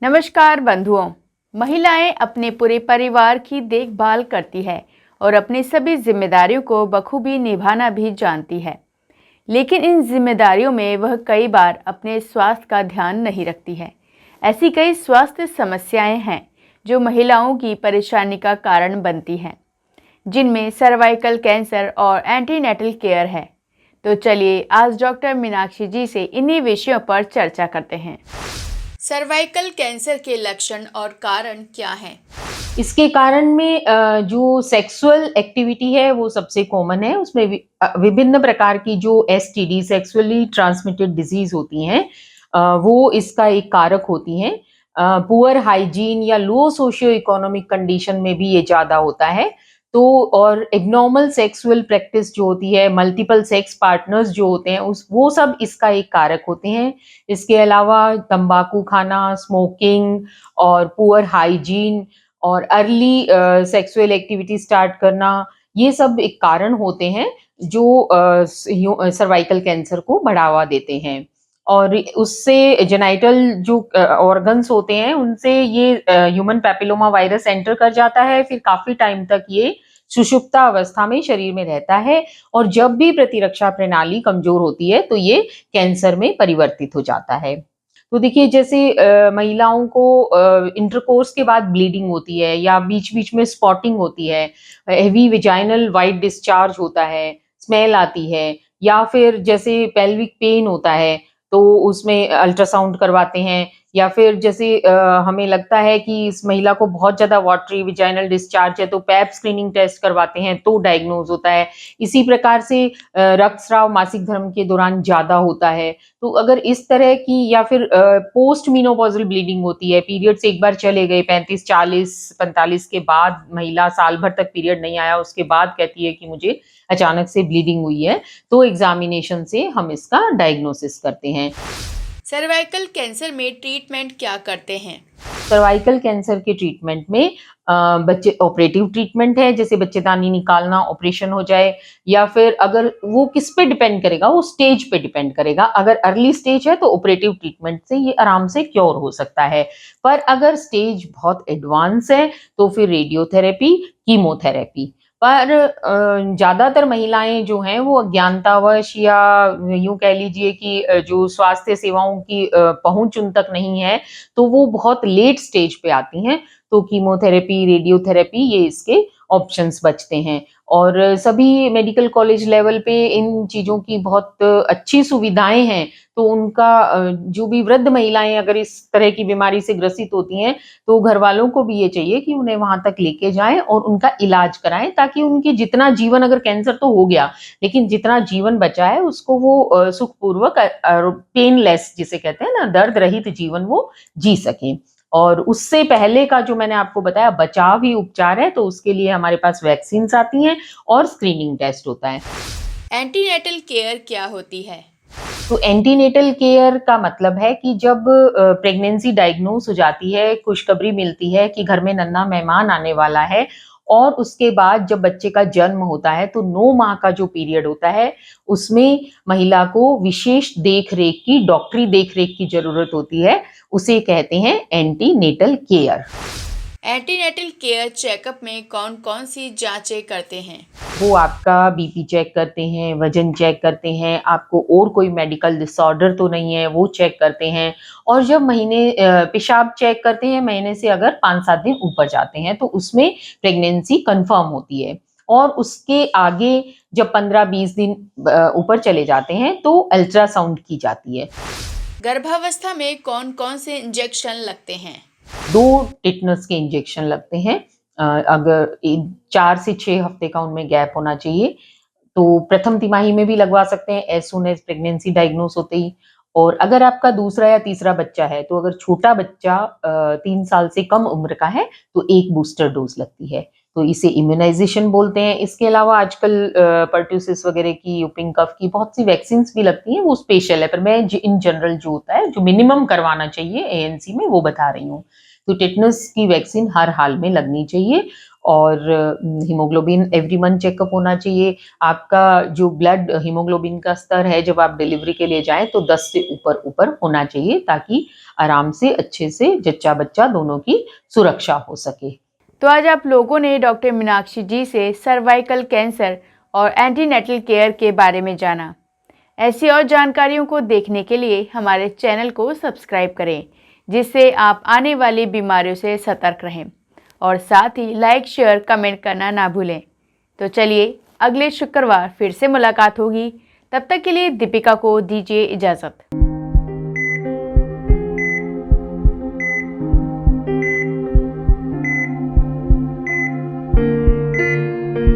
नमस्कार बंधुओं। महिलाएं अपने पूरे परिवार की देखभाल करती है और अपनी सभी जिम्मेदारियों को बखूबी निभाना भी जानती है। लेकिन इन जिम्मेदारियों में वह कई बार अपने स्वास्थ्य का ध्यान नहीं रखती है। ऐसी कई स्वास्थ्य समस्याएं हैं जो महिलाओं की परेशानी का कारण बनती हैं, जिनमें सर्वाइकल कैंसर और एंटीनेटल केयर है। तो चलिए आज डॉक्टर मीनाक्षी जी से इन्हीं विषयों पर चर्चा करते हैं। सर्वाइकल कैंसर के लक्षण और कारण क्या हैं? इसके कारण में जो सेक्सुअल एक्टिविटी है वो सबसे कॉमन है। उसमें विभिन्न प्रकार की जो एसटीडी सेक्सुअली ट्रांसमिटेड डिजीज होती हैं वो इसका एक कारक होती हैं। पुअर हाइजीन या लो सोशियो इकोनॉमिक कंडीशन में भी ये ज़्यादा होता है। तो और एब्नॉर्मल सेक्सुअल प्रैक्टिस जो होती है, मल्टीपल सेक्स पार्टनर्स जो होते हैं उस वो सब इसका एक कारक होते हैं। इसके अलावा तंबाकू खाना, स्मोकिंग और पुअर हाइजीन और अर्ली सेक्सुअल एक्टिविटी स्टार्ट करना, ये सब एक कारण होते हैं जो सर्वाइकल कैंसर को बढ़ावा देते हैं। और उससे जेनाइटल जो ऑर्गन्स होते हैं उनसे ये ह्यूमन पैपिलोमा वायरस एंटर कर जाता है। फिर काफी टाइम तक ये सुषुप्ता अवस्था में शरीर में रहता है और जब भी प्रतिरक्षा प्रणाली कमजोर होती है तो ये कैंसर में परिवर्तित हो जाता है। तो देखिए जैसे महिलाओं को इंटरकोर्स के बाद ब्लीडिंग होती है या बीच-बीच में स्पॉटिंग होती है, हेवी वेजाइनल व्हाइट डिस्चार्ज होता है, स्मेल आती है या फिर जैसे पेल्विक पेन होता है, तो उसमें अल्ट्रासाउंड करवाते हैं या फिर जैसे हमें लगता है कि इस महिला को बहुत ज़्यादा वाटरी वेजाइनल डिस्चार्ज है तो पैप स्क्रीनिंग टेस्ट करवाते हैं तो डायग्नोज होता है। इसी प्रकार से रक्तस्राव मासिक धर्म के दौरान ज़्यादा होता है। तो अगर इस तरह की या फिर पोस्ट मेनोपॉज़ल ब्लीडिंग होती है, पीरियड्स एक बार चले गए 35, 40, 45 के बाद महिला साल भर तक पीरियड नहीं आया, उसके बाद कहती है कि मुझे अचानक से ब्लीडिंग हुई है, तो एग्ज़ामिनेशन से हम इसका डायग्नोसिस करते हैं। सर्वाइकल कैंसर में ट्रीटमेंट क्या करते हैं? सर्वाइकल कैंसर के ट्रीटमेंट में बच्चे ऑपरेटिव ट्रीटमेंट है, जैसे बच्चेदानी निकालना, ऑपरेशन हो जाए या फिर अगर वो किस पे डिपेंड करेगा, वो स्टेज पे डिपेंड करेगा। अगर अर्ली स्टेज है तो ऑपरेटिव ट्रीटमेंट से ये आराम से क्योर हो सकता है। पर अगर स्टेज बहुत एडवांस है तो फिर रेडियोथेरेपी, कीमोथेरेपी। पर ज़्यादातर महिलाएं जो हैं वो अज्ञानतावश या यूँ कह लीजिए कि जो स्वास्थ्य सेवाओं की पहुँच उन तक नहीं है, तो वो बहुत लेट स्टेज पे आती हैं, तो कीमोथेरेपी, रेडियोथेरेपी ये इसके ऑप्शंस बचते हैं। और सभी मेडिकल कॉलेज लेवल पे इन चीज़ों की बहुत अच्छी सुविधाएँ हैं, तो उनका जो भी वृद्ध महिलाएँ अगर इस तरह की बीमारी से ग्रसित होती हैं, तो घरवालों को भी ये चाहिए कि उन्हें वहाँ तक लेके जाएँ और उनका इलाज कराएँ ताकि उनकी जितना जीवन अगर कैंसर तो हो गया, लेकिन जितना जीवन बचा है उसको वो सुखपूर्वक पेनलेस जिसे कहते हैं ना, दर्द रहित जीवन वो जी सकें। और उससे पहले का जो मैंने आपको बताया बचाव ही उपचार है, तो उसके लिए हमारे पास वैक्सीन्स आती हैं और स्क्रीनिंग टेस्ट होता है। एंटीनेटल केयर क्या होती है? तो एंटीनेटल केयर का मतलब है कि जब प्रेगनेंसी डायग्नोज हो जाती है, खुशखबरी मिलती है कि घर में नन्हा मेहमान आने वाला है और उसके बाद जब बच्चे का जन्म होता है तो 9 माह का जो पीरियड होता है, उसमें महिला को विशेष देख-रेख की, डॉक्टरी देख-रेख की ज़रूरत होती है। उसे कहते हैं antenatal care. Antenatal care checkup में कौन-कौन सी जांचें करते हैं? वो आपका बीपी चेक करते हैं, वज़न चेक करते हैं, आपको और कोई मेडिकल डिसऑर्डर तो नहीं है, वो चेक करते हैं। और जब पेशाब चेक करते हैं, महीने से अगर 5-7 दिन ऊपर जाते हैं, तो उसमें प्रेगनेंसी कन्फर्म होती है। और उसके आगे जब 15-20 दिन ऊपर चले जाते हैं, तो अल्ट्रासाउंड की जाती है। गर्भावस्था में कौन-कौन से इंजेक्शन लगते हैं? 2 टिटनेस के इंजेक्शन लगते हैं। अगर 4 से 6 हफ्ते का उनमें गैप होना चाहिए। तो प्रथम तिमाही में भी लगवा सकते हैं as soon as pregnancy diagnose होते ही। और अगर आपका दूसरा या तीसरा बच्चा है, तो अगर छोटा बच्चा 3 साल से कम उम्र का है, तो 1 बूस्टर डोज़ लगती है। तो इसे इम्यूनाइज़ेशन बोलते हैं। इसके अलावा आजकल पर्ट्यूसिस वगैरह की, व्होपिंग कफ की बहुत सी वैक्सीन्स भी लगती हैं, वो स्पेशल है। पर मैं इन जनरल जो होता है, जो मिनिमम करवाना चाहिए एएनसी में, वो बता रही हूँ। तो टेटनस की वैक्सीन हर हाल में लगनी चाहिए और हीमोग्लोबिन एवरी मंथ चेकअप होना चाहिए। आपका जो ब्लड हीमोग्लोबिन का स्तर है जब आप डिलीवरी के लिए जाएँ तो 10 से ऊपर होना चाहिए ताकि आराम से अच्छे से जच्चा-बच्चा दोनों की सुरक्षा हो सके। तो आज आप लोगों ने डॉक्टर मीनाक्षी जी से सर्वाइकल कैंसर और एंटीनेटल केयर के बारे में जाना। ऐसी और जानकारियों को देखने के लिए हमारे चैनल को सब्सक्राइब करें, जिससे आप आने वाली बीमारियों से सतर्क रहें और साथ ही लाइक, शेयर, कमेंट करना ना भूलें। तो चलिए अगले शुक्रवार फिर से मुलाकात होगी। तब तक के लिए दीपिका को दीजिए इजाज़त।